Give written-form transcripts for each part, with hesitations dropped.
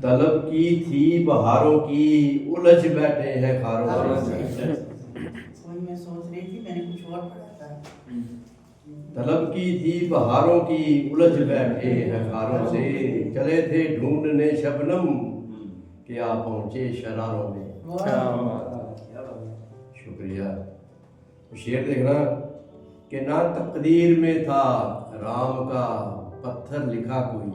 طلب کی تھی بہاروں کی الجھ بیٹھے ہیں خاروں سے میں سوچ رہی تھی میں نے کچھ اور پڑھا تھا طلب کی تھی بہاروں کی الجھ بیٹھے ہیں خاروں سے چلے تھے ڈھونڈنے شبنم کہ آپ پہنچے شراروں میں شکریہ شعر دیکھنا کہ نہ تقدیر میں تھا رام کا پتھر لکھا کوئی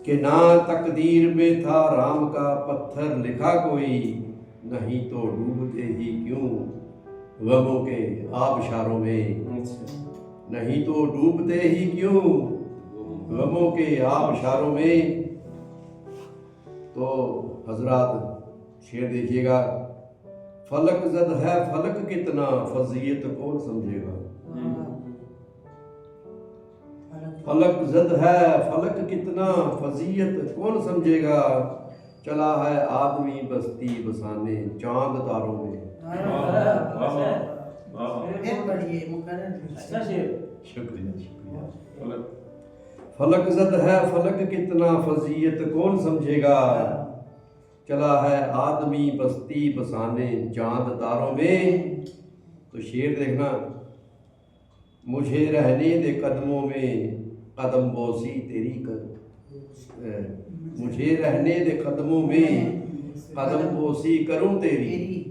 کہ نہ تقدیر میں تھا رام کا پتھر لکھا کوئی نہیں تو ڈوبتے ہی کیوں غموں کے آبشاروں میں نہیں تو ڈوبتے ہی کیوں غموں کے آبشاروں میں تو حضرات شعر دیکھیے گا فلک زد ہے فلک کتنا فضیت کون سمجھے گا فلک زد ہے فلک کتنا فضیت کون سمجھے گا چلا ہے آدمی بستی بسانے چاند تاروں میں شکریہ فلک زد ہے فلک کتنا فضیت کون سمجھے گا چلا ہے آدمی بستی بسانے چاند تاروں میں تو شعر دیکھنا مجھے رہنے دے قدموں میں قدم بوسی تیری کر مجھے رہنے دے قدموں میں قدم بوسی کروں تیری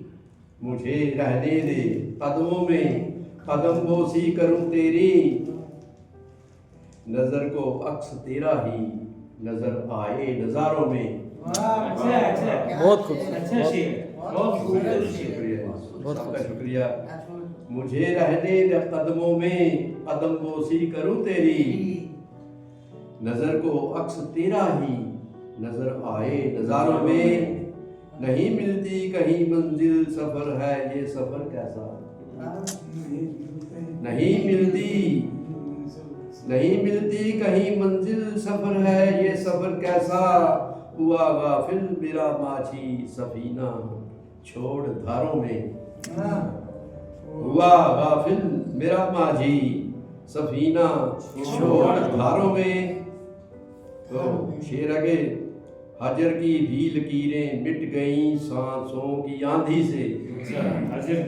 مجھے رہنے دے قدموں میں قدم بوسی کروں تیری نظر کو عکس تیرا ہی نظر آئے نظاروں میں بہت خوبصورت شکریہ مجھے رہنے دے قدموں میں قدم بوسی کروں تیری نظر کو عکس تیرا ہی نظر آئے نظاروں میں نہیں ملتی کہیں منزل سفر ہے یہ سفر کیسا نہیں ملتی کہیں منزل سفر ہے یہ سفر کیسا ہوا غافل میرا ماچھی سفینہ چھوڑ دھاروں میں ہوا غافل میرا ماجھی سفینہ چھوڑ دھاروں میں تو شعر آگے حجر کی بھی لکیریں مٹ گئیں سانسوں کی آندھی سے حجر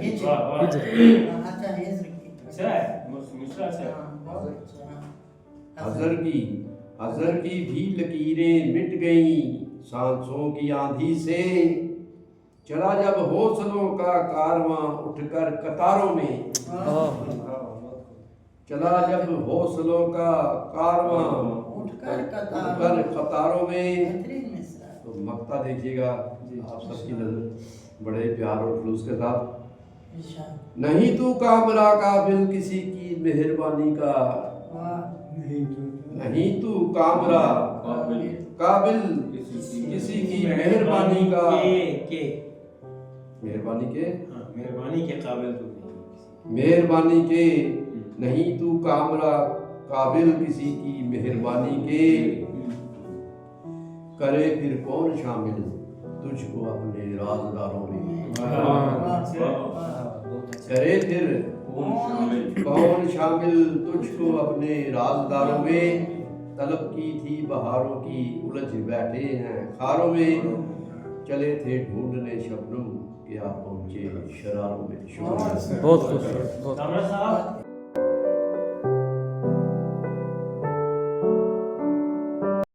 کی بھی لکیریں مٹ گئیں سانسوں کی آندھی سے چلا جب حوصلوں کا کارواں اٹھ کر قطاروں میں چلا جب حوصلوں کا کارواں اٹھ کر قطاروں میں تو مقطع دیکھیے گا آپ سب کی نظر بڑے پیار اور خلوص کے ساتھ نہیں تو کامرا قابل کسی کی مہربانی کا نہیں تو کامرا قابل کسی کی مہربانی کا مہربانی کے قابل مہربانی کے نہیں تو کامرا قابل کسی کی مہربانی کے کرے پھر کون شامل تجھ کو اپنے رازداروں میں کرے پھر کون شامل تجھ کو اپنے رازداروں میں طلب کی تھی بہاروں کی الجھ بیٹھے ہیں خاروں میں چلے تھے ڈھونڈنے شبنم کہ آپ پہنچے شراروں میں بہت خوبصورت